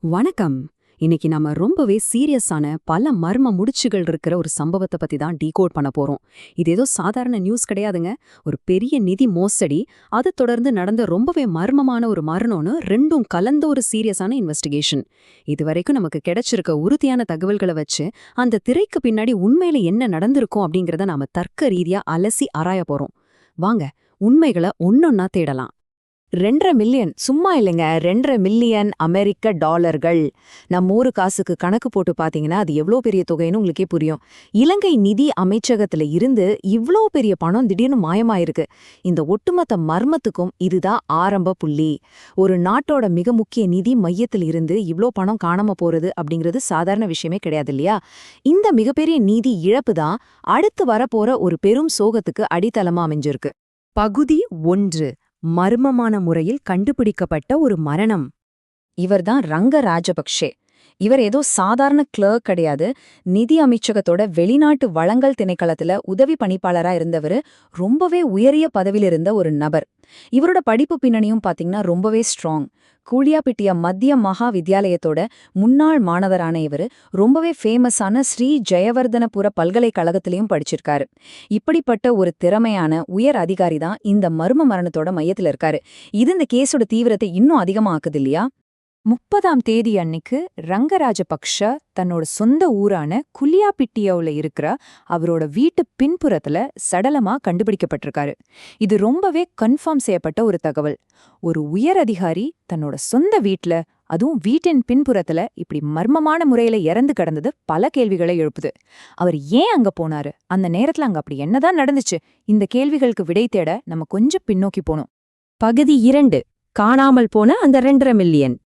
வணக்கம். இன்னைக்கு நாம ரொம்பவே சீரியஸான பல மர்ம முடிச்சுகள் இருக்கிற ஒரு சம்பவத்தை பத்தி தான் டீகோட் பண்ண போறோம். இது ஏதோ சாதாரண நியூஸ் கிடையாதுங்க. ஒரு பெரிய நிதி மோசடி, அதை தொடர்ந்து நடந்த ரொம்பவே மர்மமான ஒரு மரணம்னு ரெண்டும் கலந்த ஒரு சீரியஸான இன்வெஸ்டிகேஷன். இதுவரைக்கும் நமக்கு கிடைச்சிருக்க உறுதியான தகவல்களை வச்சு அந்த திரைக்கு பின்னாடி உண்மையில என்ன நடந்திருக்கும் அப்படிங்கறத நாம தர்க்க ரீதியா அலசி ஆராய போறோம். வாங்க, உண்மைகளை ஒன்னொன்னா தேடலாம். 2.5 மில்லியன் சும்மா இல்லைங்க, 2.5 மில்லியன் அமெரிக்க டாலர்கள். நம்ம ஊரு காசுக்கு கணக்கு போட்டு பாத்தீங்கன்னா அது எவ்வளோ பெரிய தொகைன்னு உங்களுக்கே புரியும். இலங்கை நிதி அமைச்சகத்துல இருந்து இவ்ளோ பெரிய பணம் திடீர்னு மாயமாயிருக்கு. இந்த ஒட்டுமொத்த மர்மத்துக்கும் இதுதான் ஆரம்ப புள்ளி. ஒரு நாட்டோட மிக முக்கிய நிதி மையத்தில் இருந்து இவ்ளோ பணம் காணாம போறது அப்படிங்கிறது சாதாரண விஷயமே கிடையாது இல்லையா? இந்த மிகப்பெரிய நிதி இழப்பு தான் அடுத்து வரப்போற ஒரு பெரும் சோகத்துக்கு அடித்தளமா அமைஞ்சிருக்கு. பகுதி 1. மர்மமான முறையில் கண்டுபிடிக்கப்பட்ட ஒரு மரணம். இவர்தான் ரங்க ராஜபக்ஷே. இவர் ஏதோ சாதாரண கிளர்க் கிடையாது. நிதி அமைச்சகத்தோட வெளிநாட்டு வளங்கள் திணைக்களத்துல உதவி பணிப்பாளரா இருந்தவர். ரொம்பவே உயரிய பதவியில் இருந்த ஒரு நபர். இவரோட படிப்பு பின்னணியும் பாத்தீங்கன்னா ரொம்பவே ஸ்ட்ராங். கூலியாபிட்டிய மத்திய மகா வித்யாலயத்தோட முன்னாள் மாணவரான இவர் ரொம்பவே ஃபேமஸான ஸ்ரீ ஜெயவர்தனபுர பல்கலைக்கழகத்திலையும் படிச்சிருக்காரு. இப்படிப்பட்ட ஒரு திறமையான உயர் அதிகாரி தான் இந்த மர்ம மரணத்தோட மையத்துல இருக்காரு. இது இந்த கேஸோட தீவிரத்தை இன்னும் அதிகமா ஆக்குது இல்லையா? 30ஆம் தேதி அன்னைக்கு ரங்கராஜபக்ஷ தன்னோட சொந்த ஊரான குலியாபிட்டியோவில் இருக்கிற அவரோட வீட்டு பின்புறத்துல சடலமா கண்டுபிடிக்கப்பட்டிருக்காரு. இது ரொம்பவே கன்ஃபார்ம் செய்யப்பட்ட ஒரு தகவல். ஒரு உயர் அதிகாரி தன்னோட சொந்த வீட்ல, அதுவும் வீட்டின் பின்புறத்துல இப்படி மர்மமான முறையில இறந்து கிடந்தது பல கேள்விகளை எழுப்புது. அவர் ஏன் அங்க போனாரு? அந்த நேரத்துல அங்க அப்படி என்னதான் நடந்துச்சு? இந்த கேள்விகளுக்கு விடை தேட நம்ம கொஞ்சம் பின்னோக்கி போனோம். பகுதி 2. காணாமல் போன அந்த 2.5 மில்லியன்.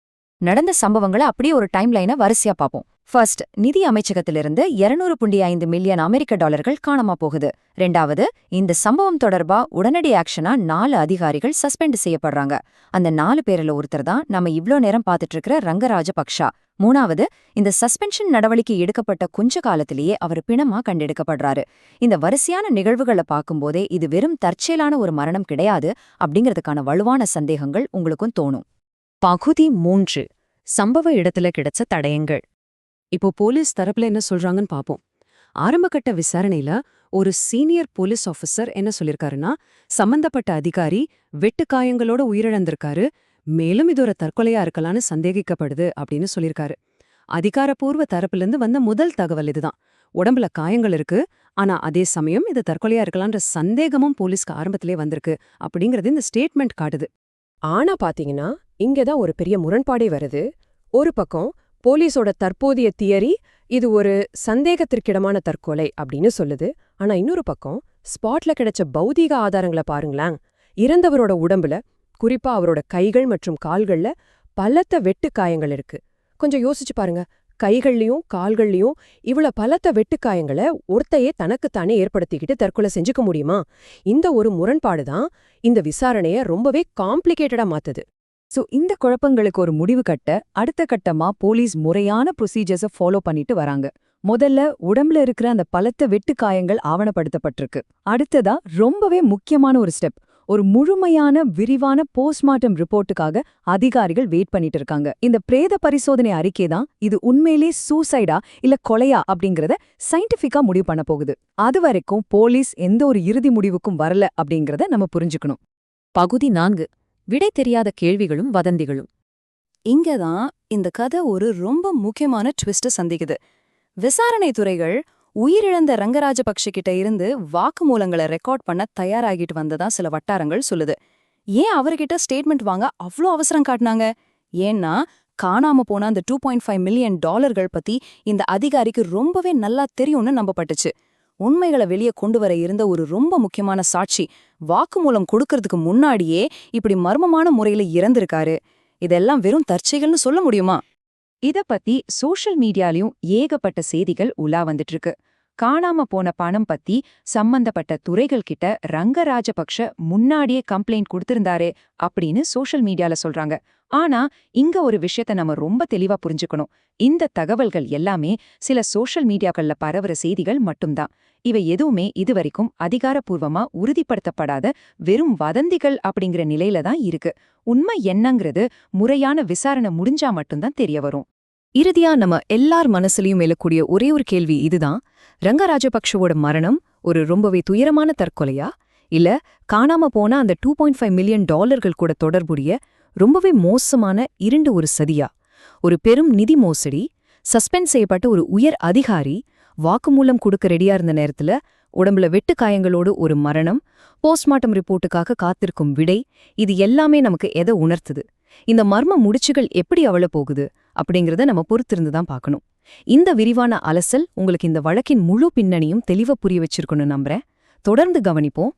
நடந்த சம்பவங்களை அப்படியே ஒரு டைம் லைனை வரிசையா பார்ப்போம். ஃபர்ஸ்ட், நிதி அமைச்சகத்திலிருந்து 200.5 மில்லியன் அமெரிக்க டாலர்கள் காணாம போகுது. ரெண்டாவது, இந்த சம்பவம் தொடர்பா உடனடி ஆக்ஷனா 4 அதிகாரிகள் சஸ்பெண்ட் செய்யப்படுறாங்க. அந்த 4 பேர்ல ஒருத்தர் தான் நம்ம இவ்ளோ நேரம் பார்த்துட்டு இருக்கிற ரங்கராஜபக்ஷா. மூணாவது, இந்த சஸ்பென்ஷன் நடவடிக்கை எடுக்கப்பட்ட கொஞ்ச காலத்திலேயே அவர் பிணமா கண்டெடுக்கப்படுறாரு. இந்த வரிசையான நிகழ்வுகளை பார்க்கும்போதே இது வெறும் தற்செயலான ஒரு மரணம் கிடையாது அப்படிங்கிறதுக்கான வலுவான சந்தேகங்கள் உங்களுக்கும் தோணும். பகுதி 3. சம்பவ இடத்துல கிடைச்ச தடயங்கள். இப்போ போலீஸ் தரப்புல என்ன சொல்றாங்கன்னு பாப்போம். ஆரம்பகட்ட விசாரணையில ஒரு சீனியர் போலீஸ் ஆஃபீசர் என்ன சொல்லிருக்காருன்னா, சம்பந்தப்பட்ட அதிகாரி வெட்டுக்காயங்களோட உயிரிழந்திருக்காரு, மேலும் இது ஒரு தற்கொலையா இருக்கலான்னு சந்தேகிக்கப்படுது அப்படின்னு சொல்லிருக்காரு. அதிகாரப்பூர்வ தரப்புலேருந்து வந்த முதல் தகவல் இதுதான். உடம்புல காயங்கள் இருக்கு, ஆனா அதே சமயம் இது தற்கொலையா இருக்கலான்ற சந்தேகமும் போலீஸ்க்கு ஆரம்பத்திலே வந்திருக்கு அப்படிங்கறது இந்த ஸ்டேட்மெண்ட் காட்டுது. ஆனா பாத்தீங்கன்னா இங்கதான் ஒரு பெரிய முரண்பாடே வருது. ஒரு பக்கம் போலீஸோட தற்போதைய தியரி இது ஒரு சந்தேகத்திற்கிடமான தற்கொலை அப்படின்னு சொல்லுது. ஆனா இன்னொரு பக்கம் ஸ்பாட்ல கிடைச்ச பௌதீக ஆதாரங்களை பாருங்களேன். இறந்தவரோட உடம்புல, குறிப்பா அவரோட கைகள் மற்றும் கால்கள்ல பலத்த வெட்டு காயங்கள் இருக்கு. கொஞ்சம் யோசிச்சு பாருங்க. கைகள்லயும் கால்கள்லயும் இவ்வளவு பலத்த வெட்டுக்காயங்களை ஒருத்தையே தனக்குத்தானே ஏற்படுத்திக்கிட்டு தற்கொலை செஞ்சுக்க முடியுமா? இந்த ஒரு முரண்பாடுதான் இந்த விசாரணைய ரொம்பவே காம்ப்ளிகேட்டடா மாத்துது. இந்த குழப்பங்களுக்கு ஒரு முடிவு கட்ட அடுத்த கட்டமா போலீஸ் முறையான ப்ரொசீஜர்ஸை ஃபாலோ பண்ணிட்டு வராங்க. முதல்ல உடம்புல இருக்கிற அந்த பலத்த வெட்டுக்காயங்கள் ஆவணப்படுத்தப்பட்டிருக்கு. அடுத்ததா ரொம்பவே முக்கியமான ஒரு ஸ்டெப், ஒரு முழுமையான விரிவான போஸ்ட்மார்ட்டம் ரிப்போர்ட்டுக்காக அதிகாரிகள் வெயிட் பண்ணிட்டு இருக்காங்க. இந்த பிரேத பரிசோதனை அறிக்கை தான் இது உண்மையிலே சூசைடா இல்ல கொலையா அப்படிங்கறத சயின்டிஃபிக்கா முடிவு பண்ண போகுது. அது வரைக்கும் போலீஸ் எந்த ஒரு இறுதி முடிவுக்கும் வரல அப்படிங்கறத நம்ம புரிஞ்சுக்கணும். பகுதி 4. விடை தெரியாத கேள்விகளும் வதந்திகளும். இங்கதான் இந்த கதை ஒரு ரொம்ப முக்கியமான ட்விஸ்ட சந்திக்குது. விசாரணை துறைகள் உயிரிழந்த ரங்கராஜபக்ஷ கிட்ட இருந்து வாக்குமூலங்களை ரெக்கார்ட் பண்ண தயாராகிட்டு வந்ததா சில வட்டாரங்கள் சொல்லுது. ஏன் அவர்கிட்ட ஸ்டேட்மெண்ட் வாங்க அவ்வளோ அவசரம் காட்டினாங்க? ஏன்னா காணாம போன அந்த 2.5 மில்லியன் டாலர்கள் பத்தி இந்த அதிகாரிக்கு ரொம்பவே நல்லா தெரியும்னு நம்பப்பட்டுச்சு. உண்மைகளை வெளியே கொண்டு வர இருந்த ஒரு ரொம்ப முக்கியமான சாட்சி வாக்குமூலம் கொடுக்கறதுக்கு முன்னாடியே இப்படி மர்மமான முறையில இறந்திருக்காரு. இதெல்லாம் வெறும் தற்செயல்னு சொல்ல முடியுமா? இத பத்தி சோஷியல் மீடியாலயும் ஏகப்பட்ட செய்திகள் உலா வந்துட்டு இருக்கு. காணாம போன பணம் பத்தி சம்பந்தப்பட்ட துறைகள் கிட்ட ரங்கராஜபக்ஷ முன்னாடியே கம்ப்ளைண்ட் கொடுத்திருந்தாரே அப்படின்னு சோஷியல் மீடியால சொல்றாங்க. ஆனா இங்க ஒரு விஷயத்த நம்ம ரொம்ப தெளிவா புரிஞ்சுக்கணும். இந்த தகவல்கள் எல்லாமே சில சோஷியல் மீடியாக்கள்ல பரவுற செய்திகள் மட்டும்தான். இவை எதுவுமே இதுவரைக்கும் அதிகாரப்பூர்வமா உறுதிப்படுத்தப்படாத வெறும் வதந்திகள் அப்படிங்கிற நிலையில தான் இருக்கு. உண்மை என்னங்கிறது முறையான விசாரணை முடிஞ்சா மட்டும்தான் தெரிய வரும். இறுதியா நம்ம எல்லார் மனசுலயும் எழக்கூடிய ஒரே ஒரு கேள்வி இதுதான்: ரங்க ராஜபக்ஷவோட மரணம் ஒரு ரொம்பவே துயரமான தற்கொலையா, இல்ல காணாம போன அந்த $2.5 மில்லியன் கூட தொடர்புடைய ரொம்பவே மோசமான இருண்ட ஒரு சதியா? ஒரு பெரும் நிதி மோசடி, சஸ்பெண்ட் செய்யப்பட்ட ஒரு உயர் அதிகாரி வாக்குமூலம் கொடுக்க ரெடியா இருந்த நேரத்துல உடம்புல வெட்டு காயங்களோடு ஒரு மரணம், போஸ்ட்மார்ட்டம் ரிப்போர்ட்டுக்காக காத்திருக்கும் விடை, இது எல்லாமே நமக்கு எதை உணர்த்துது? இந்த மர்ம முடிச்சுகள் எப்படி அவள போகுது அப்படிங்கறத நம்ம பொறுத்திருந்து தான் பார்க்கணும். இந்த விரிவான அலசல் உங்களுக்கு இந்த வழக்கின் முழு பின்னணியும் தெளிவா புரிய வச்சிருக்குன்னு நம்புறேன். தொடர்ந்து கவனிப்போம்.